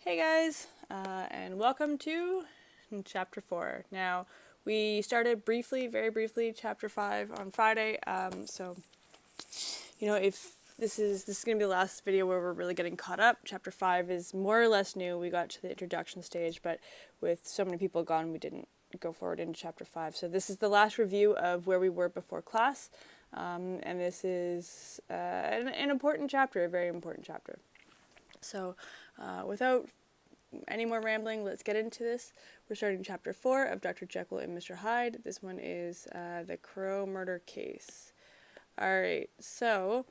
Hey guys, and welcome to Chapter 4. Now, we started very briefly, Chapter 5 on Friday, if this is going to be the last video where we're really getting caught up. Chapter 5 is more or less new. We got to the introduction stage, but with so many people gone, we didn't go forward into Chapter 5. So this is the last review of where we were before class, and this is an important chapter, a very important chapter. So, without any more rambling, let's get into this. We're starting Chapter 4 of Dr. Jekyll and Mr. Hyde. This one is the Carew murder case. Alright, so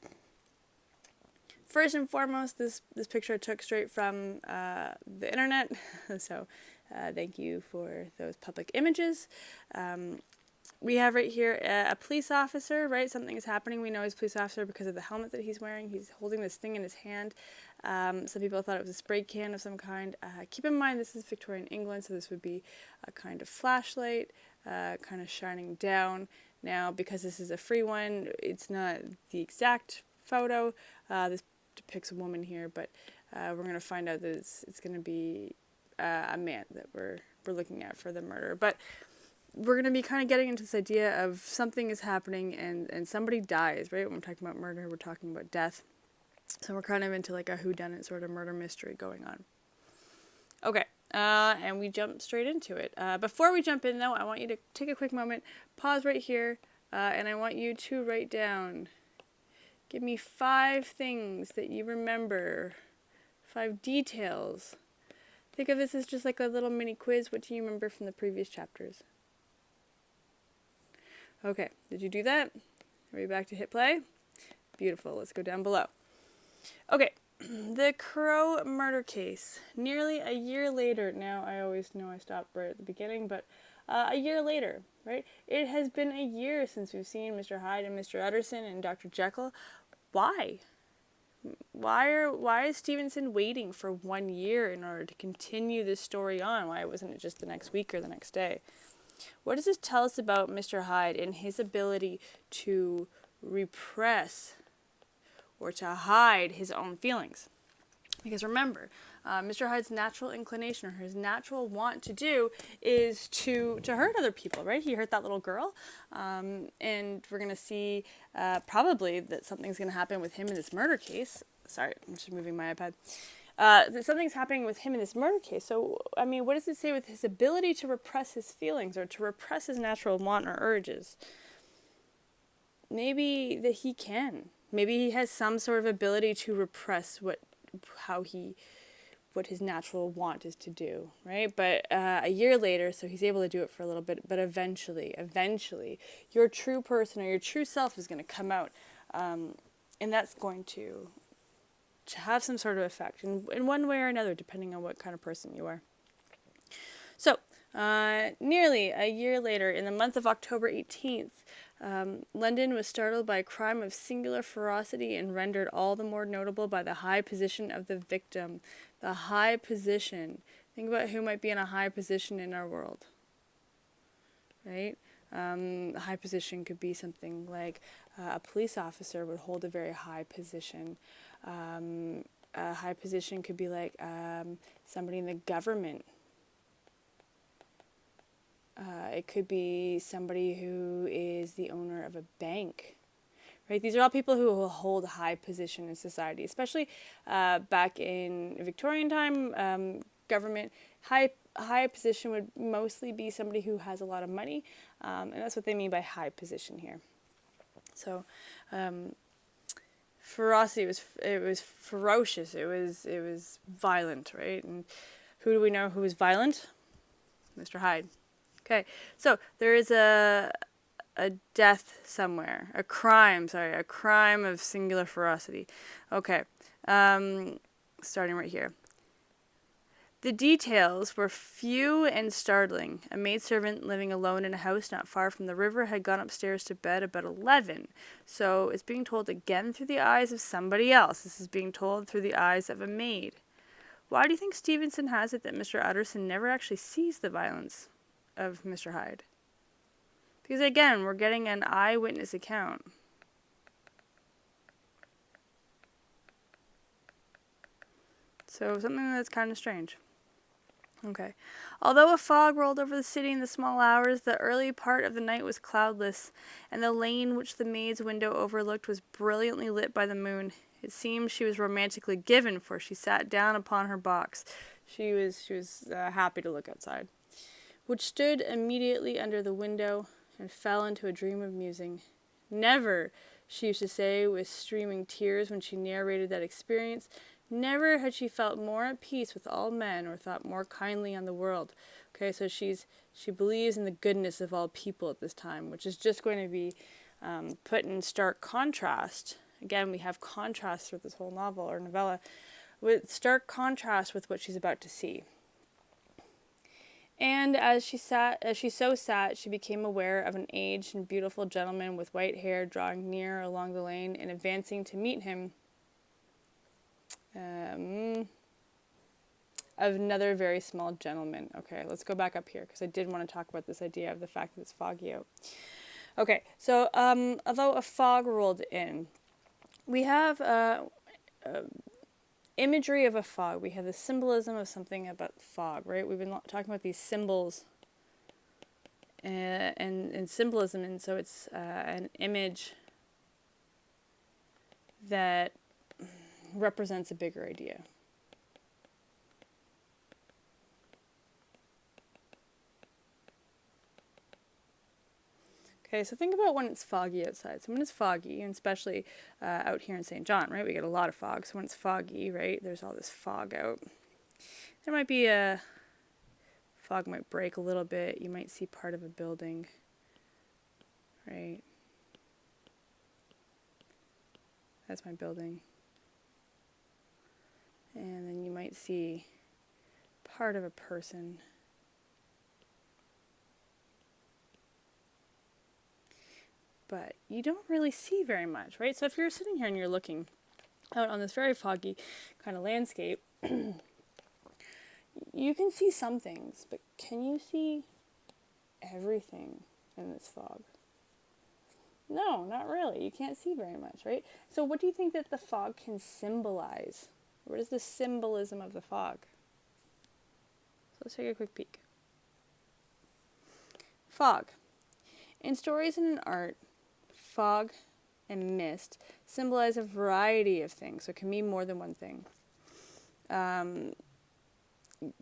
first and foremost, this picture I took straight from the internet, so thank you for those public images. We have right here a police officer, right? Something is happening. We know he's a police officer because of the helmet that he's wearing. He's holding this thing in his hand. Some people thought it was a spray can of some kind. Keep in mind this is Victorian England, so this would be a kind of flashlight, kind of shining down. Now, because this is a free one, it's not the exact photo. This depicts a woman here, but we're going to find out that it's going to be a man that we're looking at for the murder. But we're going to be kind of getting into this idea of something is happening and somebody dies, right? When we're talking about murder, we're talking about death. So we're kind of into like a whodunit sort of murder mystery going on. Okay, and we jump straight into it. Before we jump in, though, I want you to take a quick moment, pause right here, and I want you to write down, give me 5 things that you remember, 5 details. Think of this as just like a little mini quiz. What do you remember from the previous chapters? Okay, did you do that? Are we back to hit play? Beautiful, let's go down below. Okay, the Carew murder case. Nearly a year later, now I always know I stopped right at the beginning, but a year later, right? It has been a year since we've seen Mr. Hyde and Mr. Utterson and Dr. Jekyll. Why? Why is Stevenson waiting for 1 year in order to continue this story on? Why wasn't it just the next week or the next day? What does this tell us about Mr. Hyde and his ability to repress or to hide his own feelings? Because remember, Mr. Hyde's natural inclination, or his natural want to do, is to hurt other people, right? He hurt that little girl, and we're going to see probably that something's going to happen with him in this murder case. Sorry, I'm just moving my iPad. That something's happening with him in this murder case. So, I mean, what does it say with his ability to repress his feelings or to repress his natural want or urges? Maybe that he can. Maybe he has some sort of ability to repress what his natural want is to do, right? But a year later, so he's able to do it for a little bit, but eventually, your true person or your true self is going to come out, and that's going to have some sort of effect in one way or another, depending on what kind of person you are. So, nearly a year later, in the month of October 18th, London was startled by a crime of singular ferocity and rendered all the more notable by the high position of the victim. The high position. Think about who might be in a high position in our world, right? A high position could be something like a police officer would hold a very high position. A high position could be like somebody in the government. It could be somebody who is the owner of a bank, right? These are all people who will hold a high position in society, especially back in Victorian time. Government, high position would mostly be somebody who has a lot of money, and that's what they mean by high position here. So, ferocity, it was ferocious. It was violent, right? And who do we know who was violent? Mr. Hyde. Okay, so there is a death somewhere, a crime of singular ferocity. Okay, starting right here. The details were few and startling. A maidservant living alone in a house not far from the river had gone upstairs to bed about 11. So it's being told again through the eyes of somebody else. This is being told through the eyes of a maid. Why do you think Stevenson has it that Mr. Utterson never actually sees the violence of Mr. Hyde? Because again, we're getting an eyewitness account. So something that's kind of strange. Okay. Although a fog rolled over the city in the small hours, the early part of the night was cloudless, and the lane which the maid's window overlooked was brilliantly lit by the moon. It seemed she was romantically given, for she sat down upon her box. She was happy to look outside, which stood immediately under the window, and fell into a dream of musing. Never, she used to say with streaming tears when she narrated that experience, never had she felt more at peace with all men or thought more kindly on the world. Okay, so she believes in the goodness of all people at this time, which is just going to be put in stark contrast. Again, we have contrast through this whole novel or novella, with stark contrast with what she's about to see. And as she so sat, she became aware of an aged and beautiful gentleman with white hair drawing near along the lane and advancing to meet him. Another very small gentleman. Okay, let's go back up here because I did want to talk about this idea of the fact that it's foggy out. Okay, so although a fog rolled in, we have imagery of a fog. We have the symbolism of something about fog, right? We've been talking about these symbols and symbolism, and so it's an image that represents a bigger idea. Okay, so think about when it's foggy outside. So when it's foggy, and especially out here in St. John, right, we get a lot of fog. So when it's foggy, right, there's all this fog out. There might be fog might break a little bit. You might see part of a building, right? That's my building. And then you might see part of a person. But you don't really see very much, right? So if you're sitting here and you're looking out on this very foggy kind of landscape, you can see some things, but can you see everything in this fog? No, not really. You can't see very much, right? So what do you think that the fog can symbolize? What is the symbolism of the fog? So let's take a quick peek. Fog. In stories and in art, fog and mist symbolize a variety of things. So it can mean more than one thing. We're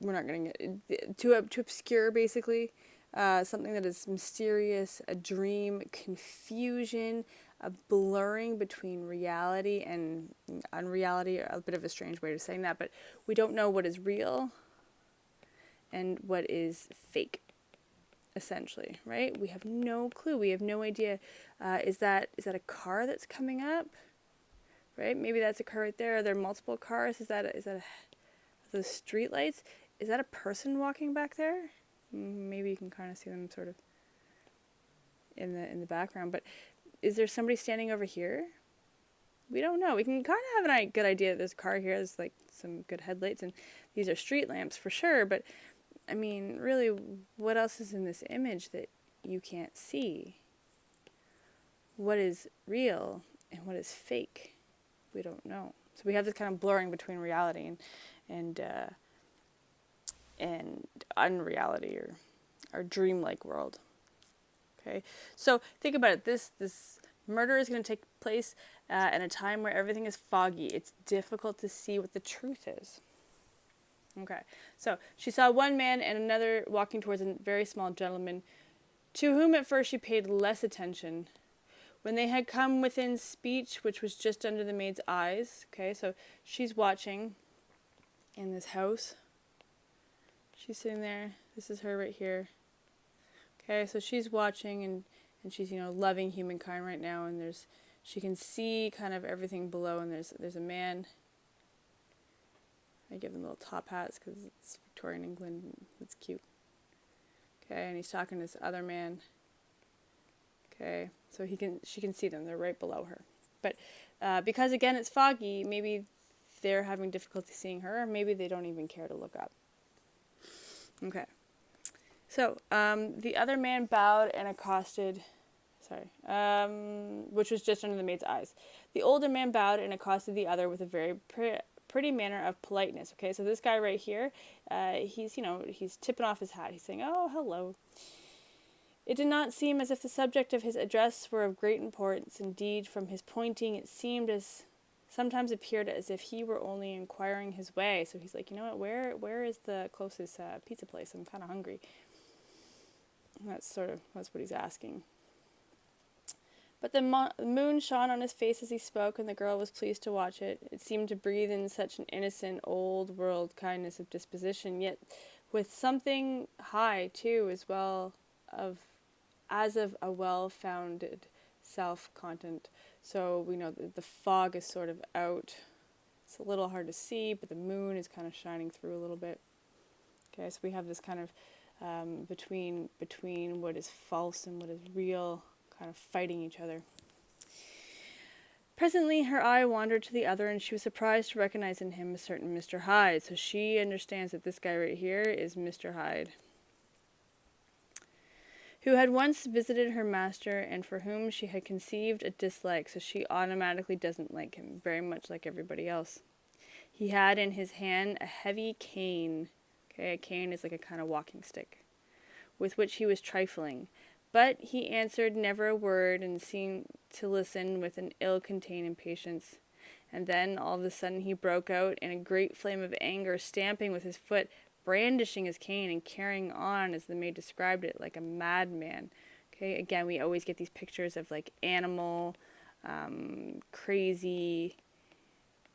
not going to get to obscure, basically. Something that is mysterious, a dream, confusion, a blurring between reality and unreality. A bit of a strange way of saying that, but we don't know what is real and what is fake, essentially, right? We have no clue. We have no idea. Is that a car that's coming up? Right? Maybe that's a car right there. Are there multiple cars? Is that the street lights? Is that a person walking back there? Maybe you can kind of see them sort of in the background. But is there somebody standing over here? We don't know. We can kind of have a good idea that there's a car here. There's like some good headlights, and these are street lamps for sure. But I mean, really, what else is in this image that you can't see? What is real and what is fake? We don't know. So we have this kind of blurring between reality and unreality or our dreamlike world. Okay, so think about it. This murder is going to take place at a time where everything is foggy. It's difficult to see what the truth is. Okay, so she saw one man and another walking towards a very small gentleman, to whom at first she paid less attention. When they had come within speech, which was just under the maid's eyes, okay, so she's watching in this house. She's sitting there. This is her right here. Okay, so she's watching and she's, loving humankind right now, and she can see kind of everything below, and there's a man. I give them little top hats because it's Victorian England. It's cute. Okay, and he's talking to this other man. Okay, so she can see them. They're right below her. But because, again, it's foggy, maybe they're having difficulty seeing her, or maybe they don't even care to look up. Okay. So the other man bowed and accosted, which was just under the maid's eyes. The older man bowed and accosted the other with a very pretty manner of politeness. Okay, so this guy right here, he's tipping off his hat. He's saying, "Oh, hello." It did not seem as if the subject of his address were of great importance. Indeed, from his pointing, it seemed sometimes appeared as if he were only inquiring his way. So he's like, you know what, where is the closest pizza place? I'm kind of hungry. And that's what he's asking. But the moon shone on his face as he spoke, and the girl was pleased to watch it. It seemed to breathe in such an innocent, old-world kindness of disposition, yet with something high, too, as of a well-founded self-content. So we know that the fog is sort of out. It's a little hard to see, but the moon is kind of shining through a little bit. Okay, so we have this kind of between what is false and what is real, kind of fighting each other. Presently, her eye wandered to the other, and she was surprised to recognize in him a certain Mr. Hyde. So she understands that this guy right here is Mr. Hyde, who had once visited her master and for whom she had conceived a dislike, so she automatically doesn't like him, very much like everybody else. He had in his hand a heavy cane. Okay, a cane is like a kind of walking stick, with which he was trifling. But he answered never a word and seemed to listen with an ill-contained impatience. And then, all of a sudden, he broke out in a great flame of anger, stamping with his foot, brandishing his cane, and carrying on, as the maid described it, like a madman. Okay, again, we always get these pictures of, like, animal, crazy,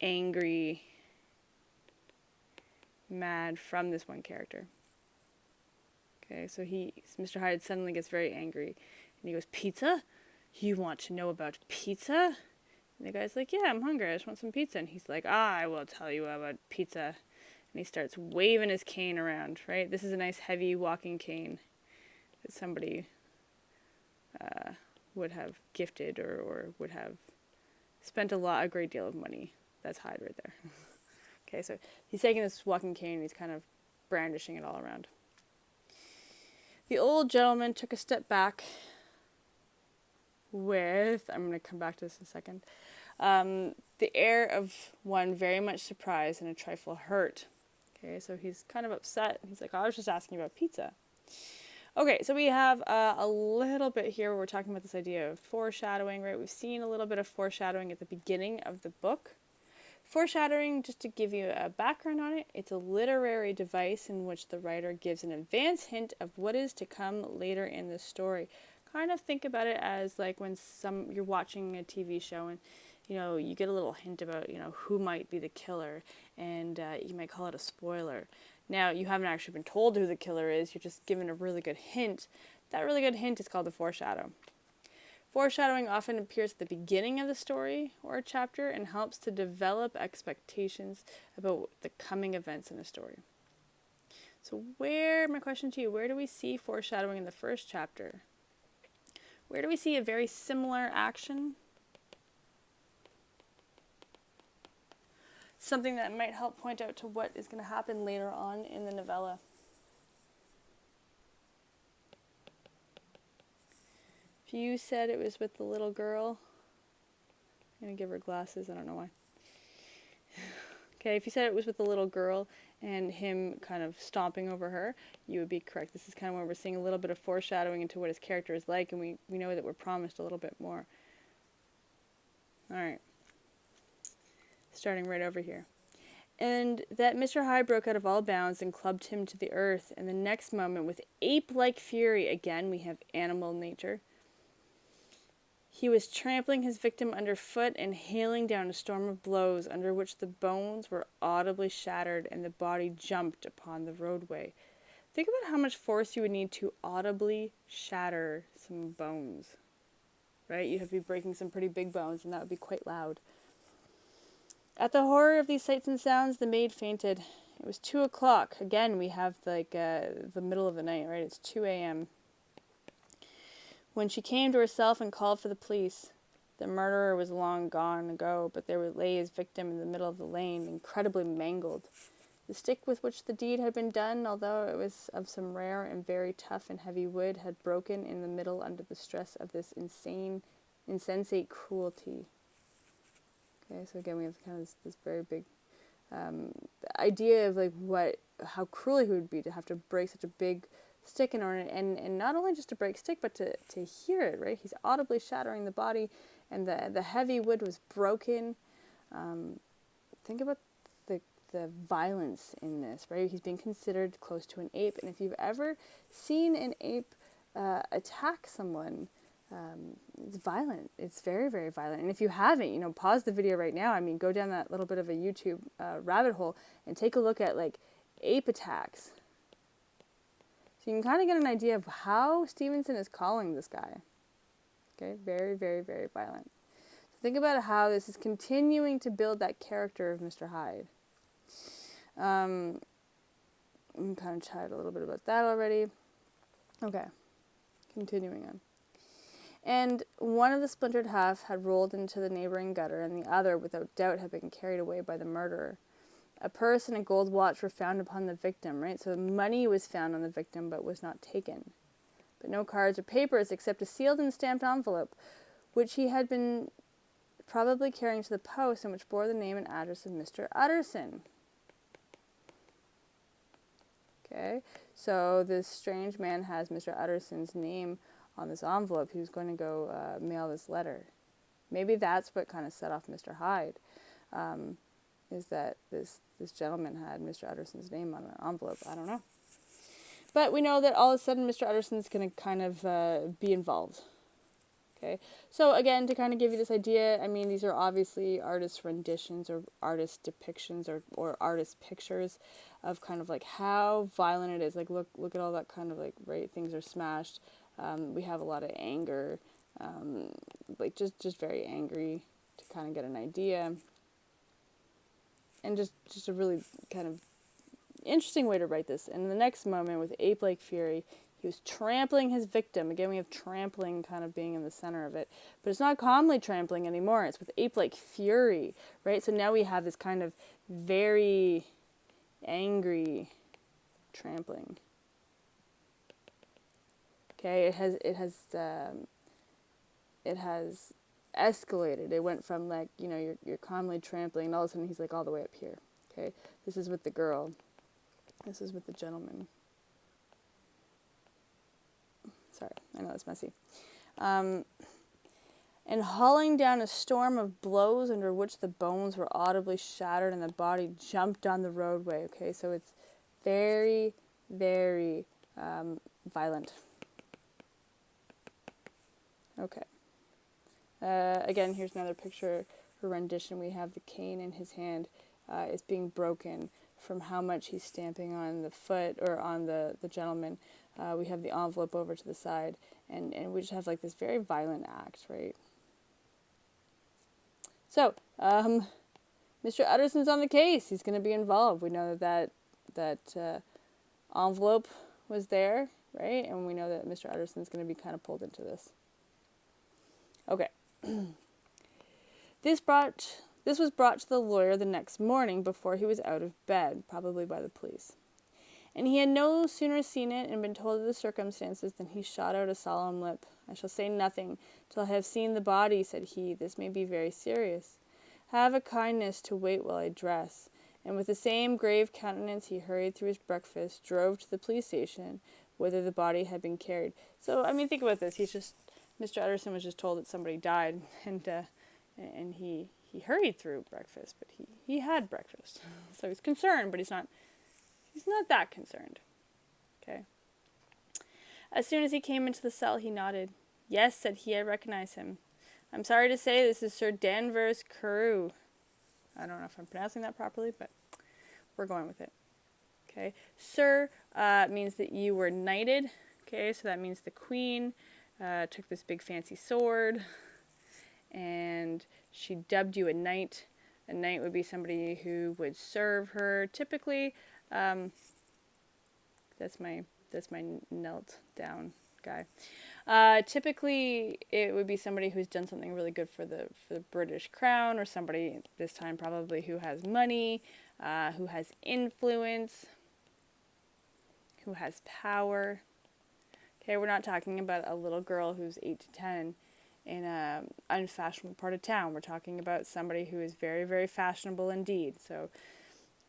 angry, mad from this one character. Okay, so Mr. Hyde suddenly gets very angry, and he goes, "Pizza? You want to know about pizza?" And the guy's like, "Yeah, I'm hungry. I just want some pizza." And he's like, "I will tell you about pizza." And he starts waving his cane around, right? This is a nice heavy walking cane that somebody would have gifted or would have spent a great deal of money. That's Hyde right there. Okay, so he's taking this walking cane and he's kind of brandishing it all around. The old gentleman took a step back with, I'm going to come back to this in a second, the air of one very much surprised and a trifle hurt. Okay, so he's kind of upset. He's like, "Oh, I was just asking about pizza." Okay, so we have a little bit here where we're talking about this idea of foreshadowing, right? We've seen a little bit of foreshadowing at the beginning of the book. Foreshadowing, just to give you a background on it, it's a literary device in which the writer gives an advance hint of what is to come later in the story. Kind of think about it as like when you're watching a TV show and you get a little hint about who might be the killer, and you might call it a spoiler. Now, you haven't actually been told who the killer is, you're just given a really good hint. That really good hint is called the foreshadow. Foreshadowing often appears at the beginning of the story or a chapter and helps to develop expectations about the coming events in a story. So my question to you, where do we see foreshadowing in the first chapter? Where do we see a very similar action? Something that might help point out to what is going to happen later on in the novella. If you said it was with the little girl, I'm going to give her glasses, I don't know why. Okay, if you said it was with the little girl and him kind of stomping over her, you would be correct. This is kind of where we're seeing a little bit of foreshadowing into what his character is like, and we know that we're promised a little bit more. Alright. Starting right over here. And that Mr. Hyde broke out of all bounds and clubbed him to the earth, and the next moment, with ape-like fury, again we have animal nature, he was trampling his victim underfoot and hailing down a storm of blows under which the bones were audibly shattered and the body jumped upon the roadway. Think about how much force you would need to audibly shatter some bones, right? You'd have to be breaking some pretty big bones, and that would be quite loud. At the horror of these sights and sounds, the maid fainted. It was 2 o'clock. Again, we have the middle of the night, right? It's 2 a.m. When she came to herself and called for the police. The murderer was long gone ago, but there lay his victim in the middle of the lane, incredibly mangled. The stick with which the deed had been done, although it was of some rare and very tough and heavy wood, had broken in the middle under the stress of this insensate cruelty. Okay, so again we have kind of this very big The idea of like how cruel he would be to have to break such a big stick in order, and not only just to break stick, but to hear it, right? He's audibly shattering the body, and the heavy wood was broken. Think about the violence in this, right? He's being considered close to an ape, and if you've ever seen an ape attack someone, it's violent. It's very, very violent. And if you haven't, pause the video right now. I mean, go down that little bit of a YouTube rabbit hole and take a look at like ape attacks. So you can kind of get an idea of how Stevenson is calling this guy. Okay, very, very, very violent. So think about how this is continuing to build that character of Mr. Hyde. We kind of chatted a little bit about that already. Okay, continuing on. And one of the splintered half had rolled into the neighboring gutter, and the other, without doubt, had been carried away by the murderer. A purse and a gold watch were found upon the victim, right? So money was found on the victim, but was not taken. But no cards or papers, except a sealed and stamped envelope, which he had been probably carrying to the post, and which bore the name and address of Mr. Utterson. Okay, so this strange man has Mr. Utterson's name on this envelope. He was going to go mail this letter. Maybe that's what kind of set off Mr. Hyde, is that this gentleman had Mr. Utterson's name on an envelope. I don't know. But we know that all of a sudden Mr. Utterson's going to kind of be involved. Okay, so again, to kind of give you this idea, I mean, these are obviously artist renditions or artist depictions or artist pictures of kind of like how violent it is. Like, look at all that kind of like, right, things are smashed. We have a lot of anger, like just very angry, to kind of get an idea. And just a really kind of interesting way to write this. And in the next moment, with Apelike Fury, he was trampling his victim. Again, we have trampling kind of being in the center of it. But it's not calmly trampling anymore. It's with Apelike Fury, right? So now we have this kind of very angry trampling. Okay, it has escalated. It went from like, you're calmly trampling, and all of a sudden he's like all the way up here. Okay, this is with the girl. This is with the gentleman. Sorry, I know it's messy. And hauling down a storm of blows under which the bones were audibly shattered and the body jumped on the roadway. Okay, so it's very, very violent. Okay. Again, here's another picture, a rendition. We have the cane in his hand is being broken from how much he's stamping on the foot or on the gentleman. We have the envelope over to the side, and we just have like this very violent act, right? So, Mr. Utterson's on the case. He's going to be involved. We know that envelope was there, right? And we know that Mr. Utterson's going to be kind of pulled into this. Okay. This was brought to the lawyer the next morning before he was out of bed, probably by the police. And he had no sooner seen it and been told of the circumstances than he shot out a solemn lip. I shall say nothing till I have seen the body, said he. This may be very serious. Have a kindness to wait while I dress. And with the same grave countenance he hurried through his breakfast, drove to the police station, whither the body had been carried. So, I mean, think about this. Mr. Utterson was just told that somebody died, and he hurried through breakfast, but he had breakfast. So he's concerned, but he's not that concerned. Okay. As soon as he came into the cell, he nodded. Yes, said he, I recognize him. I'm sorry to say this is Sir Danvers Carew. I don't know if I'm pronouncing that properly, but we're going with it. Okay. Sir means that you were knighted. Okay, so that means the queen took this big fancy sword and she dubbed you a knight. A knight would be somebody who would serve her. Typically, that's my knelt down guy. Typically, it would be somebody who's done something really good for the British crown, or somebody this time probably who has money, who has influence, who has power. Okay, we're not talking about a little girl who's 8 to 10 in a unfashionable part of town. We're talking about somebody who is very, very fashionable indeed. So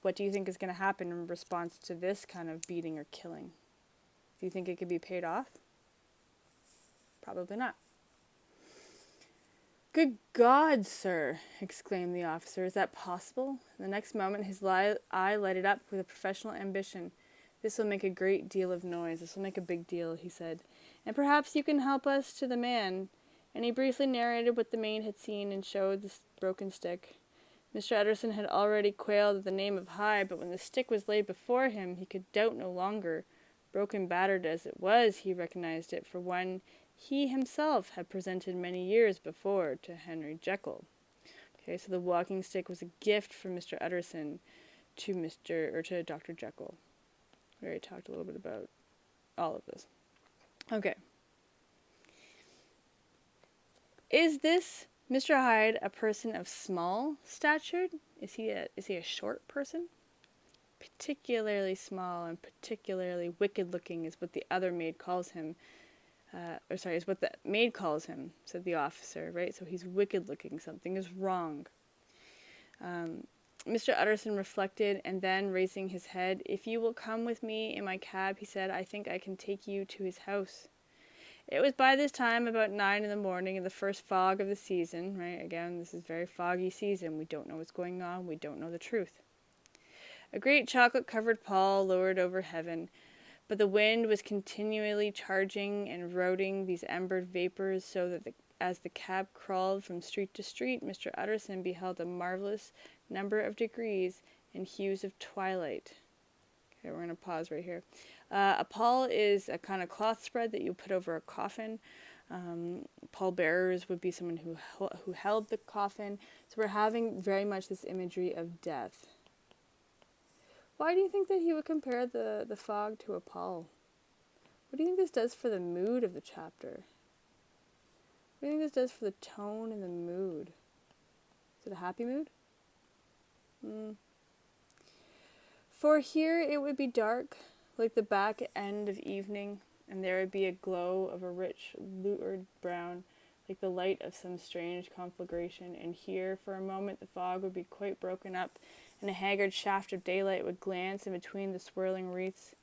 what do you think is going to happen in response to this kind of beating or killing? Do you think it could be paid off? Probably not. "Good God, sir," exclaimed the officer. "Is that possible?" The next moment his eye lighted up with a professional ambition. "This will make a great deal of noise. This will make a big deal," he said. "And perhaps you can help us to the man." And he briefly narrated what the maid had seen and showed the broken stick. Mr. Utterson had already quailed at the name of Hyde, but when the stick was laid before him, he could doubt no longer. Broken, battered as it was, he recognized it for one he himself had presented many years before to Henry Jekyll. Okay, so the walking stick was a gift from Mr. Utterson to Dr. Jekyll. We already talked a little bit about all of this. Okay. Is this Mr. Hyde a person of small stature? Is he a short person? Particularly small and particularly wicked looking is what the other maid calls him. Is what the maid calls him, said the officer, right? So he's wicked looking. Something is wrong. Mr. Utterson reflected, and then, raising his head, "If you will come with me in my cab," he said, "I think I can take you to his house." It was by this time about 9 in the morning, in the first fog of the season, right? Again, this is very foggy season. We don't know what's going on. We don't know the truth. A great chocolate-covered pall lowered over heaven, but the wind was continually charging and routing these embered vapors, so that as the cab crawled from street to street, Mr. Utterson beheld a marvelous number of degrees and hues of twilight. Okay, we're going to pause right here. A pall is a kind of cloth spread that you put over a coffin. Pallbearers would be someone who held the coffin. So we're having very much this imagery of death. Why do you think that he would compare the fog to a pall? What do you think this does for the mood of the chapter? What do you think this does for the tone and the mood? Is it a happy mood? For here it would be dark, like the back end of evening, and there would be a glow of a rich, lurid brown, like the light of some strange conflagration, and here, for a moment, the fog would be quite broken up, and a haggard shaft of daylight would glance in between the swirling wreaths.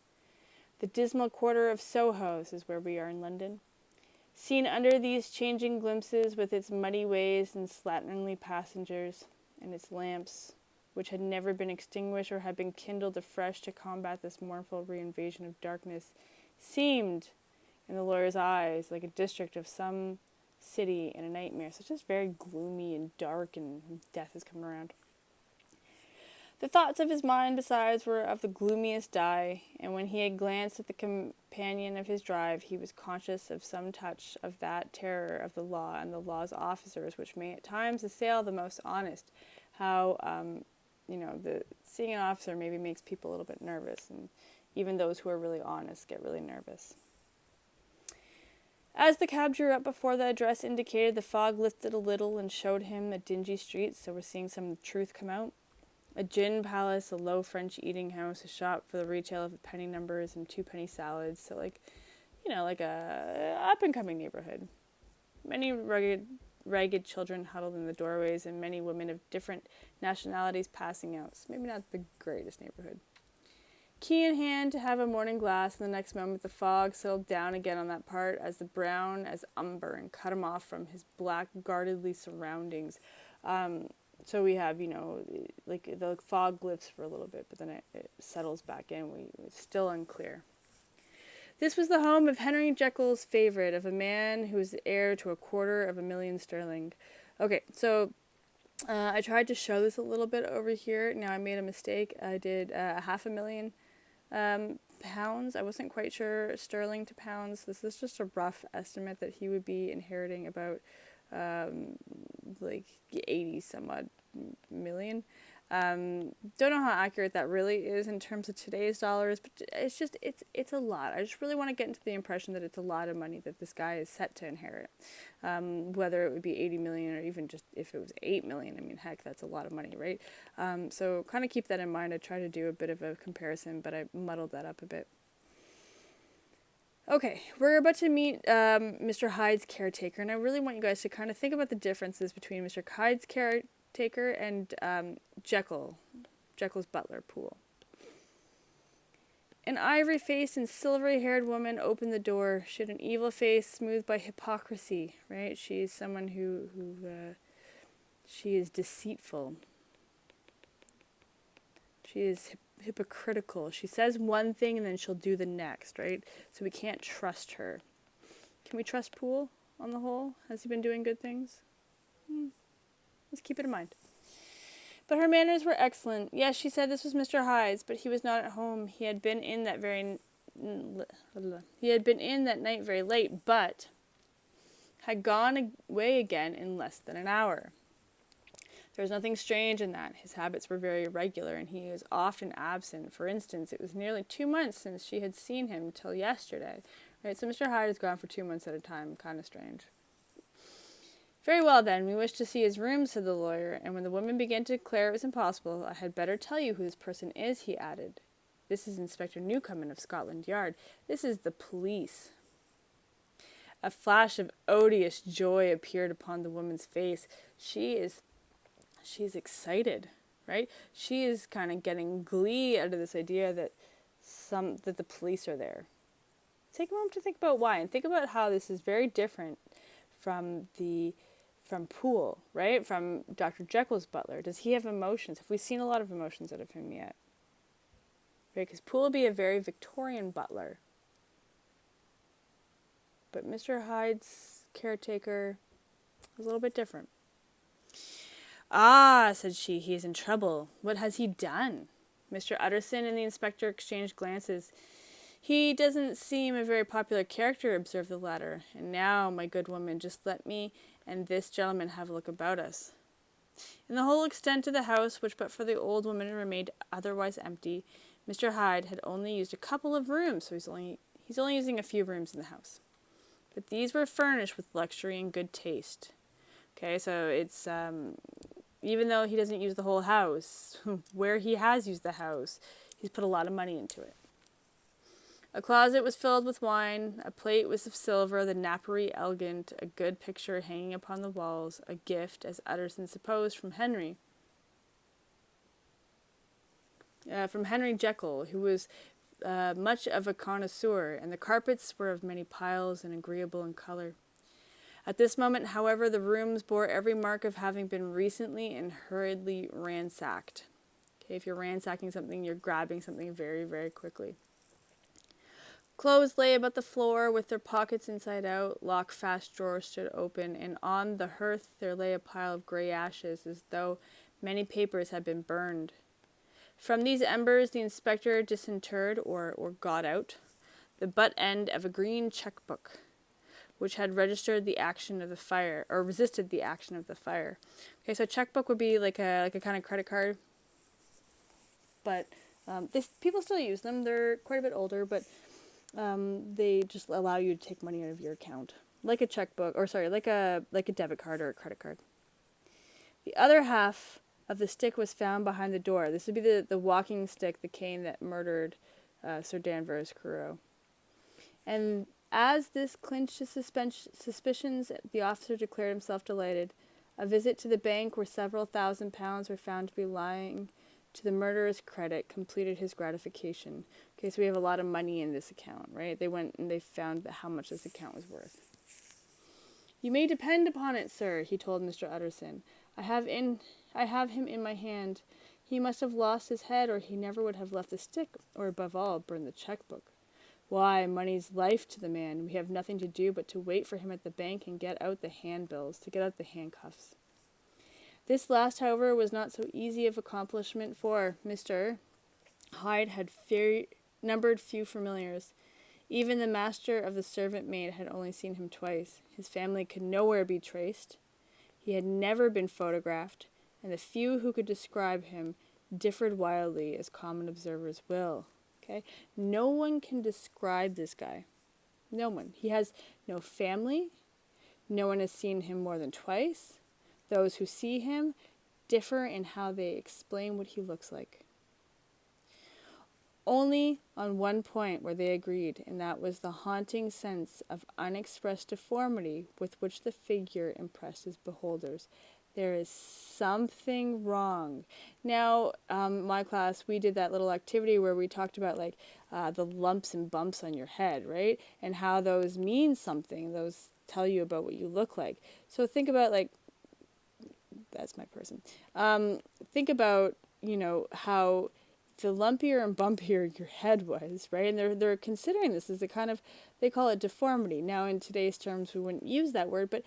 The dismal quarter of Soho, this is where we are in London, seen under these changing glimpses, with its muddy ways and slatternly passengers, and its lamps, which had never been extinguished or had been kindled afresh to combat this mournful reinvasion of darkness, seemed, in the lawyer's eyes, like a district of some city in a nightmare. So it's just very gloomy and dark, and death has come around. The thoughts of his mind, besides, were of the gloomiest dye, and when he had glanced at the companion of his drive, he was conscious of some touch of that terror of the law and the law's officers, which may at times assail the most honest. How, seeing an officer maybe makes people a little bit nervous, and even those who are really honest get really nervous. As the cab drew up before the address indicated, the fog lifted a little and showed him a dingy street, so we're seeing some of the truth come out. A gin palace, a low French eating house, a shop for the retail of penny numbers and 2-penny salads. So like a up-and-coming neighborhood. Many ragged children huddled in the doorways, and many women of different nationalities passing out. So maybe not the greatest neighborhood. Key in hand to have a morning glass, and the next moment the fog settled down again on that part, as the brown as umber, and cut him off from his black, guardedly surroundings. So we have, like the fog lifts for a little bit, but then it settles back in. It's still unclear. This was the home of Henry Jekyll's favorite, of a man who was the heir to £250,000 sterling. Okay, so I tried to show this a little bit over here. Now I made a mistake. I did £500,000 pounds. I wasn't quite sure sterling to pounds. This is just a rough estimate that he would be inheriting about 80 some odd million. Don't know how accurate that really is in terms of today's dollars, but it's a lot. I just really want to get into the impression that it's a lot of money that this guy is set to inherit. Whether it would be 80 million or even just if it was 8 million, I mean, heck, that's a lot of money, right? So kind of keep that in mind. I try to do a bit of a comparison, but I muddled that up a bit. Okay, we're about to meet Mr. Hyde's caretaker, and I really want you guys to kind of think about the differences between Mr. Hyde's caretaker and Jekyll. Jekyll's butler, Poole. An ivory-faced and silvery-haired woman opened the door. She had an evil face smoothed by hypocrisy, right? She is someone who she is deceitful. She is hypocritical. She says one thing and then she'll do the next, right? So we can't trust her. Can we trust Poole on the whole? Has he been doing good things? Let's keep it in mind. But her manners were excellent. Yes, she said this was Mr. Hyde's, but he was not at home. He had been in that night very late, but had gone away again in less than an hour. There was nothing strange in that. His habits were very irregular, and he was often absent. For instance, it was nearly 2 months since she had seen him till yesterday. Right, so Mr. Hyde has gone for 2 months at a time. Kind of strange. Very well, then. We wish to see his room, said the lawyer, and when the woman began to declare it was impossible, I had better tell you who this person is, he added. This is Inspector Newcomen of Scotland Yard. This is the police. A flash of odious joy appeared upon the woman's face. She's excited, right? She is kind of getting glee out of this idea that the police are there. Take a moment to think about why, and think about how this is very different from Poole, right? From Dr. Jekyll's butler. Does he have emotions? Have we seen a lot of emotions out of him yet? Right? Because Poole would be a very Victorian butler. But Mr. Hyde's caretaker is a little bit different. Ah, said she, he is in trouble. What has he done? Mr. Utterson and the inspector exchanged glances. He doesn't seem a very popular character, observed the latter. And now, my good woman, just let me and this gentleman have a look about us. In the whole extent of the house, which but for the old woman remained otherwise empty, Mr. Hyde had only used a couple of rooms, so he's only using a few rooms in the house. But these were furnished with luxury and good taste. Okay, so it's even though he doesn't use the whole house, where he has used the house, he's put a lot of money into it. A closet was filled with wine, a plate was of silver, the napery elegant, a good picture hanging upon the walls, a gift, as Utterson supposed, from Henry Jekyll, who was much of a connoisseur, and the carpets were of many piles and agreeable in color. At this moment, however, the rooms bore every mark of having been recently and hurriedly ransacked. Okay, if you're ransacking something, you're grabbing something very, very quickly. Clothes lay about the floor with their pockets inside out, lock-fast drawers stood open, and on the hearth there lay a pile of grey ashes, as though many papers had been burned. From these embers the inspector disinterred, or got out, the butt end of a green cheque-book, which had registered the action of the fire, or resisted the action of the fire. Okay, so a cheque-book would be like a kind of credit card, but people still use them. They're quite a bit older, but they just allow you to take money out of your account, like a checkbook, like a debit card or a credit card. The other half of the stick was found behind the door. This would be the walking stick, the cane that murdered Sir Danvers Carew. And as this clinched his suspicions, the officer declared himself delighted. A visit to the bank, where several £1,000s were found to be lying to the murderer's credit, completed his gratification. Okay, so we have a lot of money in this account, right? They went and they found how much this account was worth. You may depend upon it, sir, he told Mr. Utterson. I have him in my hand. He must have lost his head, or he never would have left the stick, or above all, burned the checkbook. Why, money's life to the man. We have nothing to do but to wait for him at the bank and get out the handbills, to get out the handcuffs. This last, however, was not so easy of accomplishment, for Mr. Hyde had numbered few familiars. Even the master of the servant maid had only seen him twice. His family could nowhere be traced. He had never been photographed, and the few who could describe him differed wildly, as common observers will. Okay? No one can describe this guy. No one. He has no family. No one has seen him more than twice. Those who see him differ in how they explain what he looks like. Only on one point were they agreed, and that was the haunting sense of unexpressed deformity with which the figure impressed his beholders. There is something wrong. Now, my class, we did that little activity where we talked about like the lumps and bumps on your head, right? And how those mean something. Those tell you about what you look like. So think about like, that's my person. Think about, how the lumpier and bumpier your head was, right? And they're considering this as a kind of, they call it deformity. Now in today's terms we wouldn't use that word, but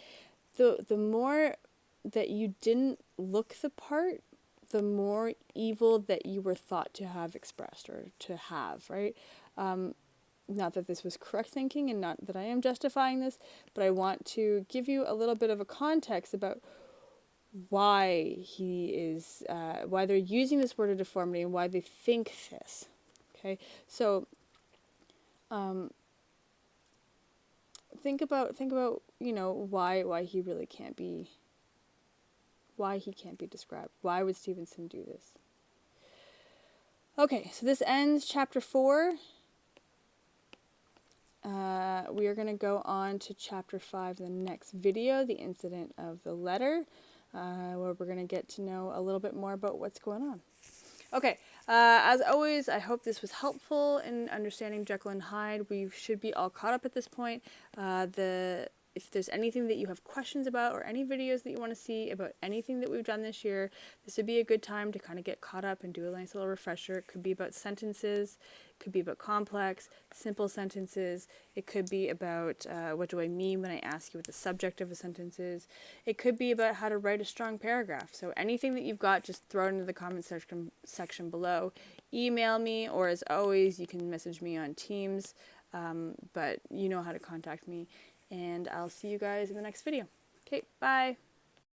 the more that you didn't look the part, the more evil that you were thought to have expressed or to have, right? Not that this was correct thinking and not that I am justifying this, but I want to give you a little bit of a context about why why they're using this word of deformity and why they think this. Okay, so think about why he really can't be, why he can't be described. Why would Stevenson do this? Okay, so this ends chapter 4. We are going to go on to chapter 5 in the next video, the incident of the letter, where we're going to get to know a little bit more about what's going on. Okay, as always, I hope this was helpful in understanding Jekyll and Hyde. We should be all caught up at this point. If there's anything that you have questions about or any videos that you want to see about anything that we've done this year, this would be a good time to kind of get caught up and do a nice little refresher. It could be about sentences, it could be about complex, simple sentences. It could be about what do I mean when I ask you what the subject of a sentence is. It could be about how to write a strong paragraph. So anything that you've got, just throw it into the comment section below. Email me, or as always, you can message me on Teams, but you know how to contact me. And I'll see you guys in the next video. Okay, bye.